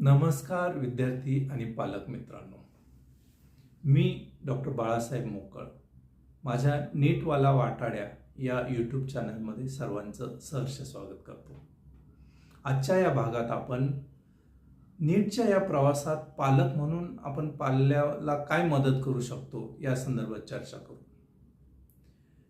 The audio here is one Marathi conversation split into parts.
नमस्कार विद्यार्थी आणि पालक मित्रांनो. मी डॉक्टर बाळासाहेब मोकळ माझ्या नीटवाला वाटाड्या या यूट्यूब चॅनलमध्ये सर्वांचं सहर्ष स्वागत करतो. आजच्या या भागात आपण नीटच्या या प्रवासात पालक म्हणून आपण पाल्याला काय मदत करू शकतो या संदर्भात चर्चा करू.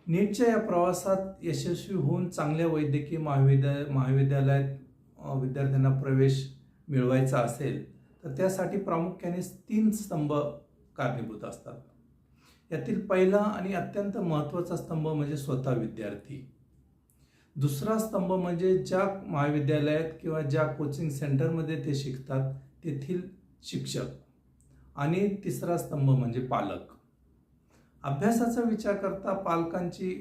नीटच्या या प्रवासात यशस्वी होऊन चांगल्या वैद्यकीय महाविद्यालयात विद्यार्थ्यांना प्रवेश मिळवायचा असेल तर त्यासाठी प्रामुख्याने 3 स्तंभ कारणीभूत असतात. यातील पहिला आणि अत्यंत महत्त्वाचा स्तंभ म्हणजे स्वतः विद्यार्थी. दुसरा स्तंभ म्हणजे ज्या महाविद्यालयात किंवा ज्या कोचिंग सेंटरमध्ये ते शिकतात तेथील शिक्षक. आणि तिसरा स्तंभ म्हणजे पालक. अभ्यासाचा विचार करता पालकांची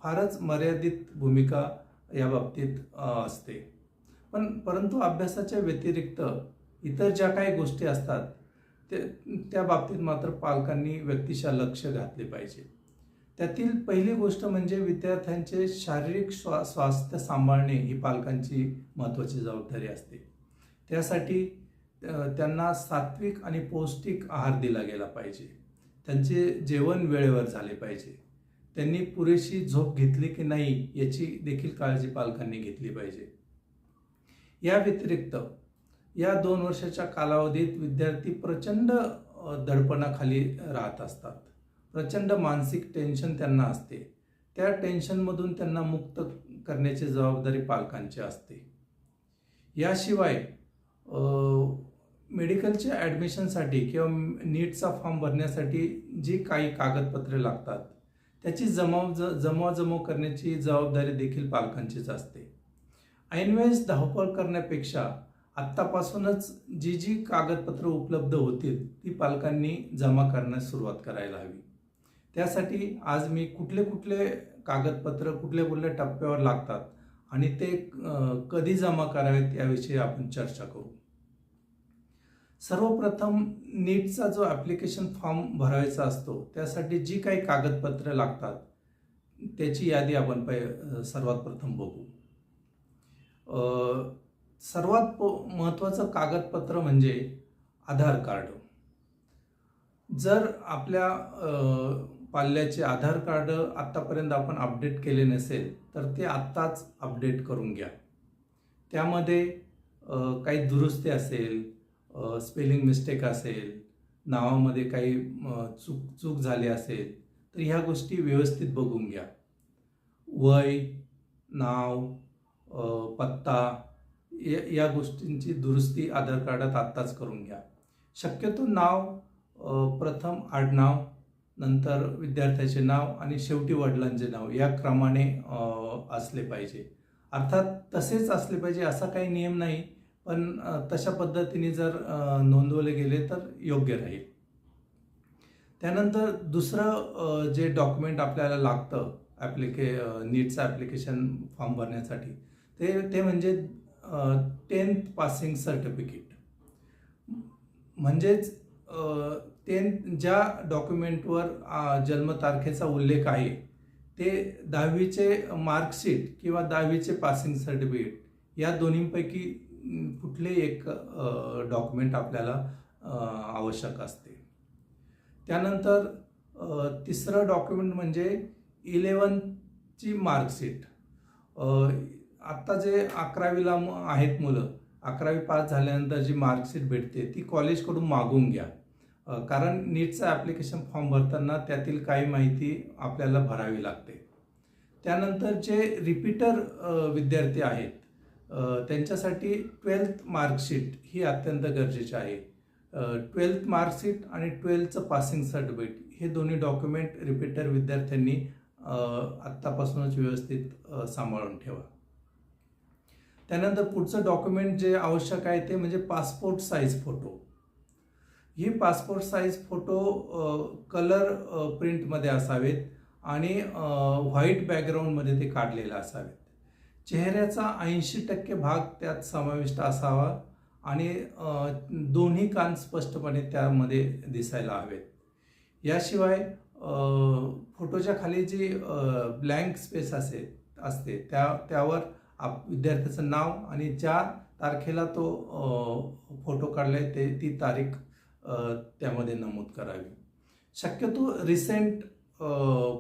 फारच मर्यादित भूमिका या बाबतीत असते. परंतु अभ्यासाच्या व्यतिरिक्त इतर ज्या काही गोष्टी असतात त्या बाबतीत मात्र पालकांनी व्यक्तिशः लक्ष घातले पाहिजे. त्यातील पहिली गोष्ट म्हणजे विद्यार्थ्यांचे शारीरिक स्वास्थ्य सांभाळणे ही पालकांची महत्त्वाची जबाबदारी असते. त्यासाठी त्यांना सात्विक आणि पौष्टिक आहार दिला गेला पाहिजे. त्यांचे जेवण वेळेवर झाले पाहिजे. त्यांनी पुरेशी झोप घेतली की नाही याची देखील काळजी पालकांनी घेतली पाहिजे. या व्यतिरिक्त या 2 वर्षाच्या कालावधीत विद्यार्थी प्रचंड दडपणाखाली राहत असतात. प्रचंड मानसिक टेन्शन त्यांना असते. त्या टेन्शनमधून त्यांना मुक्त करण्याची जबाबदारी पालकांची असते. याशिवाय मेडिकलच्या ॲडमिशनसाठी किंवा नीटचा फॉर्म भरण्यासाठी जी काही कागदपत्रे लागतात त्याची जमवाजमव करण्याची जबाबदारी देखील पालकांचीच असते. ऐनवेळेस धावपळ करण्यापेक्षा आत्तापासूनच जी कागदपत्र उपलब्ध होतील ती पालकांनी जमा करण्यास सुरुवात करायला हवी. त्यासाठी आज मी कुठले कागदपत्र कुठल्या टप्प्यावर लागतात आणि ते कधी जमा करावेत याविषयी आपण चर्चा करू. सर्वप्रथम नीटचा जो ॲप्लिकेशन फॉर्म भरायचा असतो त्यासाठी जी काही कागदपत्र लागतात त्याची यादी आपण सर्वात प्रथम बघू. सर्वात महत्त्वाचं कागदपत्र म्हणजे आधार कार्ड. जर आपल्या पाल्याचे आधार कार्ड आत्तापर्यंत आपण अपडेट केले नसेल तर ते आत्ताच अपडेट करून घ्या. त्यामध्ये काही दुरुस्ती असेल, स्पेलिंग मिस्टेक असेल, नावामध्ये काही चूक झाली असेल तर ह्या गोष्टी व्यवस्थित बघून घ्या. वय, नाव, पत्ता या गोष्टींची दुरुस्ती आधार कार्डात आत्ताच करून घ्या. शक्यतो नाव प्रथम आडनाव, नंतर विद्यार्थ्याचे नाव आणि शेवटी वडिलांचे नाव या क्रमाने असले पाहिजे. अर्थात तसेच असले पाहिजे असा काही नियम नाही, पण तशा पद्धतीने जर नोंदवले गेले तर योग्य राहील. त्यानंतर दुसरं जे डॉक्युमेंट आपल्याला लागतं नीटचं ॲप्लिकेशन फॉर्म भरण्यासाठी ते म्हणजे 10th पासिंग सर्टिफिकेट. म्हणजेच 10th ज्या डॉक्युमेंटवर जन्मतारखेचा उल्लेख आहे ते 10वीचे मार्कशीट किंवा 10वीचे पासिंग सर्टिफिकेट या दोन्हीपैकी कुठले एक डॉक्युमेंट आपल्याला आवश्यक असते. त्यानंतर तिसरं डॉक्युमेंट म्हणजे 11th मार्कशीट. आत्ता जे 11वीला आहेत मुलं, 11वी पास झाल्यानंतर जी मार्कशीट भेटते ती कॉलेजकडून मागून घ्या. कारण नीटचा ॲप्लिकेशन फॉर्म भरताना त्यातील काही माहिती आपल्याला भरावी लागते. त्यानंतर जे रिपीटर विद्यार्थी आहेत त्यांच्यासाठी 12th मार्कशीट ही अत्यंत गरजेची आहे. 12th मार्कशीट आणि 12th पासिंग सर्टिफिकेट हे दोन्ही डॉक्युमेंट रिपीटर विद्यार्थ्यांनी आत्तापासूनच व्यवस्थित सांभाळून ठेवा. त्यानंतर पुढचं डॉक्युमेंट जे आवश्यक आहे ते म्हणजे पासपोर्ट साईज फोटो. ही पासपोर्ट साईज फोटो कलर प्रिंटमध्ये असावेत आणि व्हाईट बॅकग्राऊंडमध्ये ते काढलेले असावेत. चेहऱ्याचा 80% भाग त्यात समाविष्ट असावा आणि दोन्ही कान स्पष्टपणे त्यामध्ये दिसायला हवेत. याशिवाय फोटोच्या खाली जी ब्लँक स्पेस असते त्यावर विद्यार्थ्याचं नाव आणि ज्या तारखेला तो फोटो काढले ती तारीख त्यामध्ये नमूद करावी. शक्यतो रिसेंट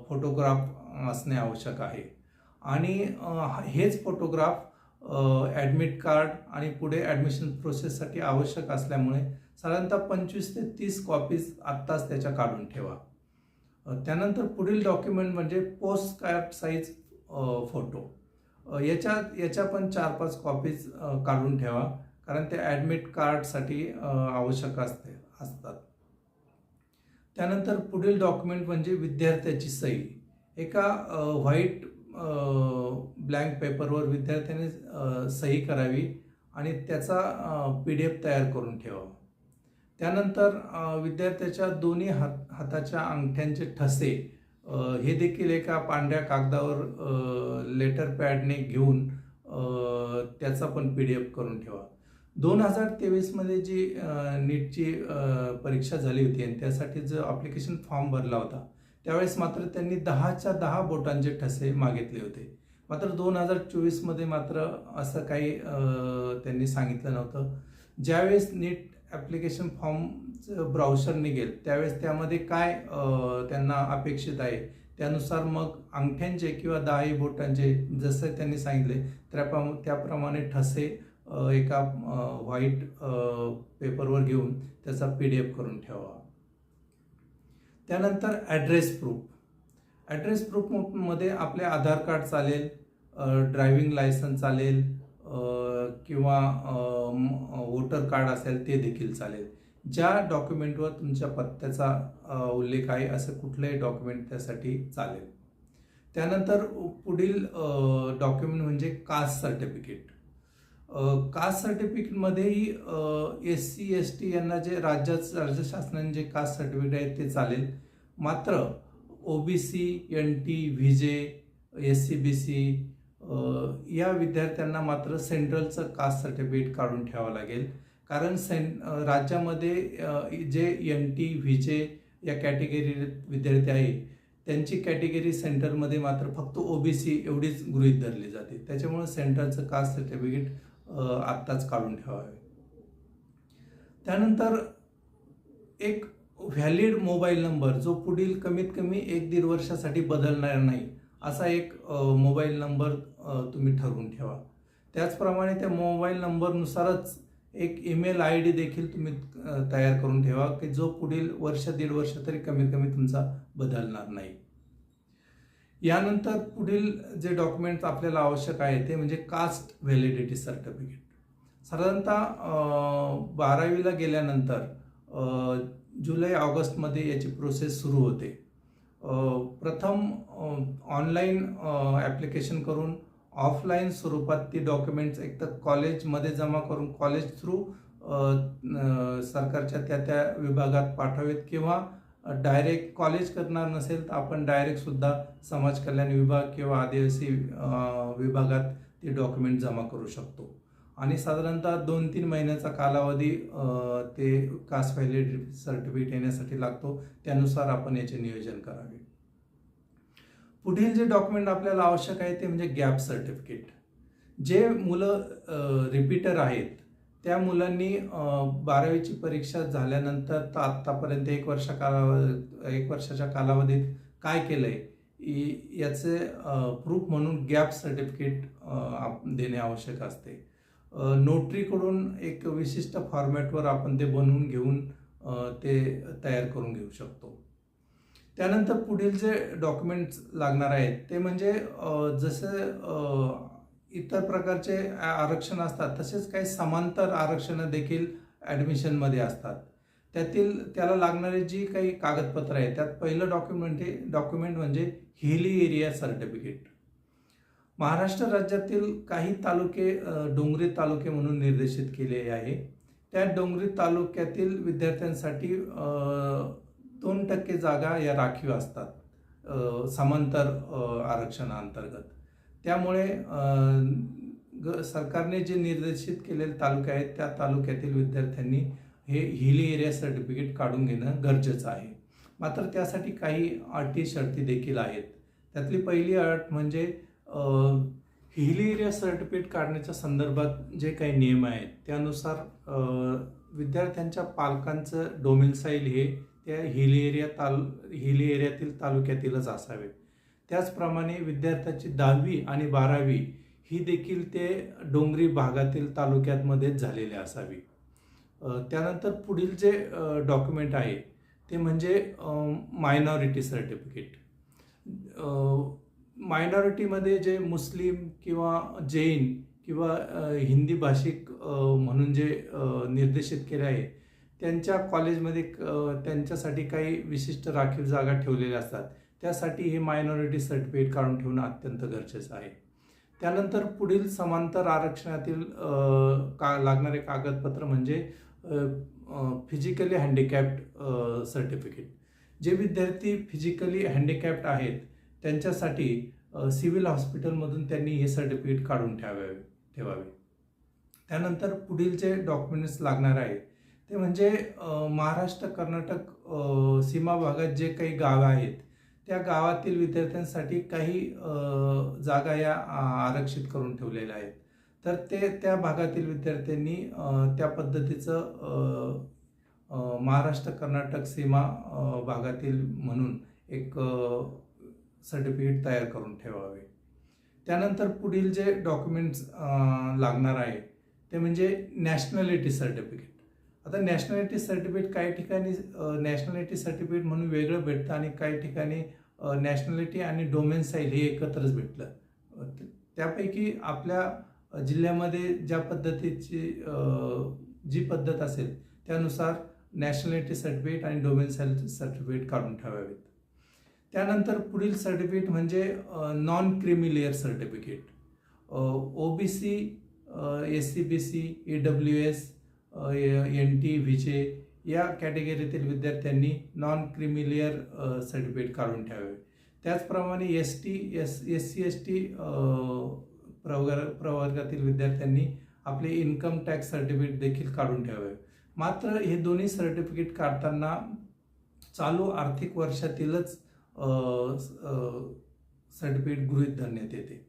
फोटोग्राफ असणे आवश्यक आहे आणि हेच फोटोग्राफ ॲडमिट कार्ड आणि पुढे ॲडमिशन प्रोसेससाठी आवश्यक असल्यामुळे साधारणतः 25 ते 30 कॉपीज आत्ताच त्याच्या काढून ठेवा. त्यानंतर पुढील डॉक्युमेंट म्हणजे पोस्ट कार्ड साईज फोटो. याच्या पण 4-5 कॉपीज काढून ठेवा, कारण ते ॲडमिट कार्डसाठी आवश्यक असतात. त्यानंतर पुढील डॉक्युमेंट म्हणजे विद्यार्थ्याची सही. एका व्हाईट ब्लँक पेपरवर विद्यार्थ्याने सही करावी आणि त्याचा PDF तयार करून ठेवावा. त्यानंतर विद्यार्थ्याच्या दोन्ही हाताच्या अंगठ्यांचे ठसे हे देखील एका पांढऱ्या कागदावर लेटर पॅडने घेऊन त्याचा पण PDF करून ठेवा. 2023 जी नीटची परीक्षा झाली होती आणि त्यासाठी जो ॲप्लिकेशन फॉर्म भरला होता त्यावेळेस मात्र त्यांनी 10च्या 10 बोटांचे ठसे मागितले होते. मात्र 2024 मात्र असं काही त्यांनी सांगितलं नव्हतं. ज्यावेळेस नीट ॲप्लिकेशन फॉर्मचं ब्राउझर निघेल त्यावेळेस त्यामध्ये काय त्यांना अपेक्षित आहे त्यानुसार मग अंगठ्यांचे किंवा 10 बोटांचे जसे त्यांनी सांगितले त्याप्रमाणे ठसे एका व्हाईट पेपरवर घेऊन त्याचा PDF करून ठेवा. त्यानंतर ॲड्रेस प्रूफमध्ये आपले आधार कार्ड चालेल, ड्रायव्हिंग लायसन्स चालेल किंवा वोटर कार्ड असेल ते देखील चालेल. ज्या डॉक्युमेंटवर तुमच्या पत्त्याचा उल्लेख आहे असं कुठलंही डॉक्युमेंट त्यासाठी चालेल. त्यानंतर पुढील डॉक्युमेंट म्हणजे कास्ट सर्टिफिकेट. कास्ट सर्टिफिकेटमध्येही SC ST यांना जे राज्य शासनाने जे कास्ट सर्टिफिकेट आहे ते चालेल. मात्र OBC, NT, VJ, SC BC या विद्यार्थ्यांना मात्र सेंट्रलचं कास्ट सर्टिफिकेट काढून ठेवावं लागेल. कारण राज्यामध्ये जे NT, VJ या कॅटेगरी विद्यार्थी आहे त्यांची कॅटेगरी सेंटरमध्ये मात्र फक्त OBC एवढीच गृहीत धरली जाते. त्याच्यामुळे सेंट्रलचं कास्ट सर्टिफिकेट आत्ताच काढून ठेवावे. त्यानंतर एक व्हॅलिड मोबाईल नंबर जो पुढील कमीत कमी 1-1.5 वर्षासाठी बदलणार नाही असा एक मोबाईल नंबर तुम्ही ठरवून ठेवा. त्याचप्रमाणे त्या मोबाईल नंबरनुसारच एक ईमेल ID देखील तुम्ही तयार करून ठेवा की जो पुढील 1-1.5 वर्ष तरी कमीत कमी तुमचा बदलणार नाही. यानंतर पुढील जे डॉक्युमेंट्स आपल्याला आवश्यक आहे ते म्हणजे कास्ट व्हॅलिडिटी सर्टिफिकेट. साधारणतः 12वीला गेल्यानंतर जुलै-ऑगस्टमध्ये याची प्रोसेस सुरू होते. प्रथम ऑनलाईन ॲप्लिकेशन करून ऑफलाईन स्वरूपात ती डॉक्युमेंट्स एक तर कॉलेजमध्ये जमा करून कॉलेज थ्रू सरकारच्या त्या विभागात पाठवावेत किंवा डायरेक्ट कॉलेज करणार नसेल तर आपण डायरेक्ट सुद्धा समाज कल्याण विभाग किंवा आदिवासी विभागात ती डॉक्युमेंट जमा करू शकतो. आणि साधारणतः 2-3 महिन्याचा कालावधी ते कास्ट व्हॅलिडिटी सर्टिफिकेट येण्यासाठी लागतो. त्यानुसार आपण याचे नियोजन करावे. पुढील जे डॉक्युमेंट आपल्याला आवश्यक आहे ते म्हणजे गॅप सर्टिफिकेट. जे मुलं रिपीटर आहेत त्या मुलांनी 12वीची परीक्षा झाल्यानंतर तर आत्तापर्यंत 1 वर्षाच्या कालावधीत काय केलंय याचे प्रूफ म्हणून गॅप सर्टिफिकेट देणे आवश्यक असते. नोटरीकडून एक विशिष्ट फॉर्मॅटवर आपण ते बनवून घेऊन ते तयार करून घेऊ शकतो. त्यानंतर पुढील जे डॉक्युमेंट्स लागणार आहेत ते म्हणजे जसे इतर प्रकारचे आरक्षण असतात तसेच काही समांतर आरक्षणं देखील ॲडमिशनमध्ये असतात. त्याला लागणारी जी काही कागदपत्र आहेत त्यात पहिलं डॉक्युमेंट म्हणजे हिली एरिया सर्टिफिकेट. महाराष्ट्र राज्यातील काही तालुके डोंगरी तालुके म्हणून निर्देशित केले आहे. त्या डोंगरी तालुक्यातील विद्यार्थ्यांसाठी 2% जागा या राखीव असतात समांतर आरक्षणाअंतर्गत. त्यामुळे सरकारने जे निर्देशित केलेले तालुके आहेत त्या तालुक्यातील विद्यार्थ्यांनी हे हिली एरिया सर्टिफिकेट काढून घेणं गरजेचं आहे. मात्र त्यासाठी काही अटी शर्ती देखील आहेत. त्यातली पहिली अट म्हणजे हिली एरिया सर्टिफिकेट काढण्याच्या संदर्भात जे काही नियम आहेत त्यानुसार विद्यार्थ्यांच्या पालकांचं डोमिसाईल हे त्या हिली एरियातील तालुक्यातीलच असावे. त्याचप्रमाणे विद्यार्थ्याची 10वी आणि 12वी ही देखील ते डोंगरी भागातील तालुक्यांमध्येच झालेली असावी. त्यानंतर पुढील जे डॉक्युमेंट आहे ते म्हणजे मायनॉरिटी सर्टिफिकेट. मायनॉरिटीमध्ये जे मुस्लिम किंवा जैन किंवा हिंदी भाषिक म्हणून जे निर्देशित केले आहे त्यांच्या कॉलेजमध्ये त्यांच्यासाठी काही विशिष्ट राखीव जागा ठेवलेल्या असतात. त्यासाठी हे मायनॉरिटी सर्टिफिकेट काढून ठेवणं अत्यंत गरजेचं आहे. त्यानंतर पुढील समांतर आरक्षणातील लागणारे कागदपत्र म्हणजे फिजिकली हँडिकॅप्ड सर्टिफिकेट. जे विद्यार्थी फिजिकली हँडिकॅप्ड आहेत त्यांच्यासाठी सिव्हिल हॉस्पिटलमधून त्यांनी हे सर्टिफिकेट काढून ठेवावे. त्यानंतर पुढील जे डॉक्युमेंट्स लागणार आहेत ते म्हणजे महाराष्ट्र कर्नाटक सीमा भागात जे काही गावं आहेत त्या गावातील विद्यार्थ्यांसाठी काही जागा या आरक्षित करून ठेवलेल्या आहेत. तर त्या भागातील विद्यार्थ्यांनी त्या पद्धतीचं महाराष्ट्र कर्नाटक सीमा भागातील म्हणून एक सर्टिफिकेट तयार करून ठेवावे. त्यानंतर पुढील जे डॉक्युमेंट्स लागणार आहे ते म्हणजे नॅशनॅलिटी सर्टिफिकेट. आता नॅशनॅलिटी सर्टिफिकेट काही ठिकाणी नॅशनॅलिटी सर्टिफिकेट म्हणून वेगळं भेटतं आणि काही ठिकाणी नॅशनॅलिटी आणि डोमेसाईल हे एकत्रच भेटलं. त्यापैकी आपल्या जिल्ह्यामध्ये ज्या पद्धतीची जी पद्धत असेल त्यानुसार नॅशनॅलिटी सर्टिफिकेट आणि डोमेसाईल सर्टिफिकेट काढून ठेवावेत. त्यानंतर पुढील सर्टिफिकेट म्हणजे non creamy layer certificate. OBC, SCBC, EWS, NT, व्हीचे या कॅटेगरीतील विद्यार्थ्यांनी नॉन क्रिमी लेअर सर्टिफिकेट काढून ठेवावे. त्याचप्रमाणे SC ST प्रवर्गातील विद्यार्थ्यांनी आपले इन्कम टॅक्स सर्टिफिकेट देखील काढून ठेवावे. मात्र हे दोन्ही सर्टिफिकेट काढताना चालू आर्थिक वर्षातीलच सर्टिफिकेट गृहीत धरण्यात येते.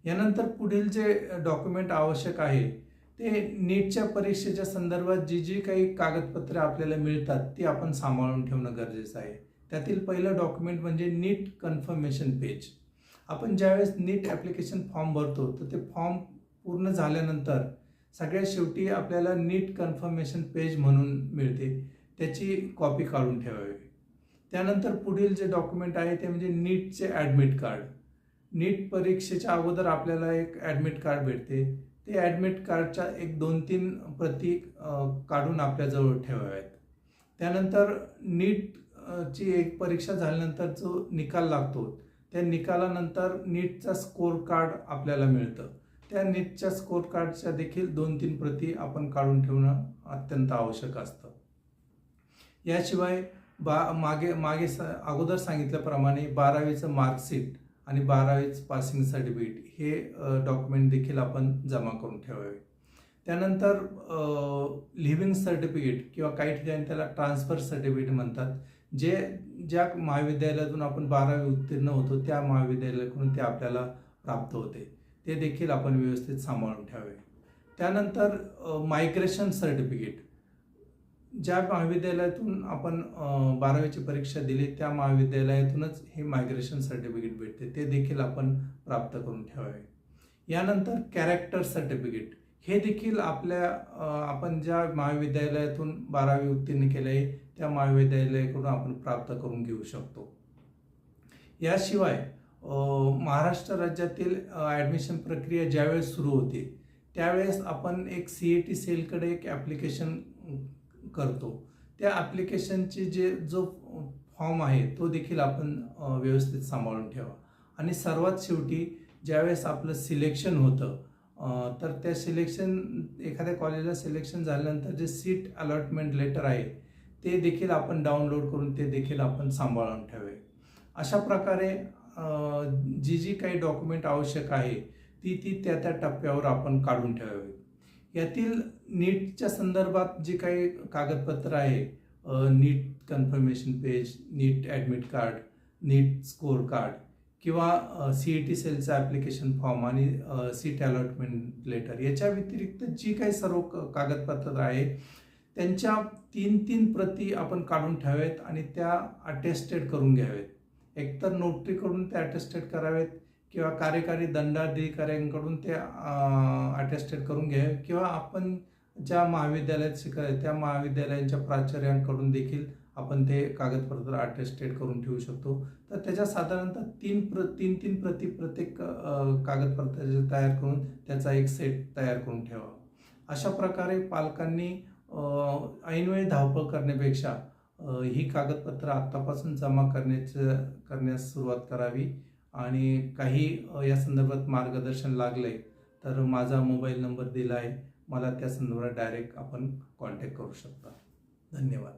यानंतर पुढील जे डॉक्युमेंट आवश्यक आहे ते नीटच्या परीक्षेच्या संदर्भात जी काही कागदपत्रे आपल्याला मिळतात ती आपण सांभाळून ठेवणं गरजेचं आहे. त्यातील पहिलं डॉक्युमेंट म्हणजे नीट कन्फर्मेशन पेज. आपण ज्यावेळेस नीट ॲप्लिकेशन फॉर्म भरतो तर ते फॉर्म पूर्ण झाल्यानंतर सगळ्यात शेवटी आपल्याला नीट कन्फर्मेशन पेज म्हणून मिळते, त्याची कॉपी काढून ठेवावी. त्यानंतर पुढील जे डॉक्युमेंट आहे ते म्हणजे नीटचे ॲडमिट कार्ड. नीट परीक्षेच्या अगोदर आपल्याला एक ॲडमिट कार्ड भेटते. ते ॲडमिट कार्डच्या 1-2-3 प्रती काढून आपल्याजवळ ठेवाव्यात. त्यानंतर नीटची एक परीक्षा झाल्यानंतर जो निकाल लागतो त्या निकालानंतर नीटचा स्कोअर कार्ड आपल्याला मिळतं. त्या नीटच्या स्कोअर कार्डच्या देखील 2-3 प्रती आपण काढून ठेवणं अत्यंत आवश्यक असतं. याशिवाय मागे अगोदर सांगितल्याप्रमाणे 12वीचं मार्कशीट आणि 12वीचं पासिंग सर्टिफिकेट हे डॉक्युमेंट देखील आपण जमा करून ठेवावे. त्यानंतर लिव्हिंग सर्टिफिकेट किंवा काही ठिकाणी त्याला ट्रान्सफर सर्टिफिकेट म्हणतात, ज्या महाविद्यालयातून आपण 12वी उत्तीर्ण होतो त्या महाविद्यालयाकडून ते आपल्याला प्राप्त होते, ते देखील आपण व्यवस्थित सांभाळून ठेवावे. त्यानंतर मायग्रेशन सर्टिफिकेट. ज्या महाविद्यालयातून आपण 12वीची परीक्षा दिली त्या महाविद्यालयातूनच हे मायग्रेशन सर्टिफिकेट भेटते, ते देखील आपण प्राप्त करून ठेवावे. यानंतर कॅरेक्टर सर्टिफिकेट. हे देखील आपण ज्या महाविद्यालयातून 12वी उत्तीर्ण केले आहे त्या महाविद्यालयाकडून आपण प्राप्त करून घेऊ शकतो. याशिवाय महाराष्ट्र राज्यातील ॲडमिशन प्रक्रिया ज्यावेळेस सुरू होते त्यावेळेस आपण एक CET सेलकडे एक ॲप्लिकेशन करतो. त्या ॲप्लिकेशनची जो फॉर्म आहे तो देखील आपण व्यवस्थित सांभाळून ठेवा. आणि सर्वात शेवटी ज्यावेळेस आपलं सिलेक्शन होतं तर त्या एखाद्या कॉलेजला सिलेक्शन झाल्यानंतर जे सीट अलॉटमेंट लेटर आहे ते देखील आपण डाउनलोड करून ते देखील आपण सांभाळून ठेवावे. अशा प्रकारे जी काही डॉक्युमेंट आवश्यक आहे ती त्या टप्प्यावर आपण काढून ठेवावी. यातील नीटच्या संदर्भात जी काही कागदपत्र आहे, नीट कन्फर्मेशन पेज, नीट ॲडमिट कार्ड, नीट स्कोअर कार्ड, किंवा CET सेलचं ॲप्लिकेशन फॉर्म आणि सीट अलॉटमेंट लेटर याच्या व्यतिरिक्त जी काही सर्व कागदपत्र आहे त्यांच्या 3 प्रती आपण काढून ठेवावेत आणि त्या अटेस्टेड करून घ्यावेत. एकतर नोटरीकडून ते अटेस्टेड करावेत किंवा कार्यकारी दंडाधिकाऱ्यांकडून ते अटेस्टेड करून घ्यावे किंवा आपण ज्या महाविद्यालयात शिकायला त्या महाविद्यालयांच्या प्राचार्यांकडून देखील आपण ते कागदपत्र अटेस्टेड करून ठेवू शकतो. तर त्याच्या साधारणतः 3 प्रती प्रत्येक कागदपत्राचे तयार करून त्याचा एक सेट तयार करून ठेवा. अशा प्रकारे पालकांनी ऐनवेळी धावपळ करण्यापेक्षा ही कागदपत्र आत्तापासून जमा करण्यास सुरुवात करावी. आणि काही या संदर्भात मार्गदर्शन लागले तर माझा मोबाईल नंबर दिला आहे, मला त्या संदर्भात डायरेक्ट आपण कॉन्टॅक्ट करू शकता. धन्यवाद.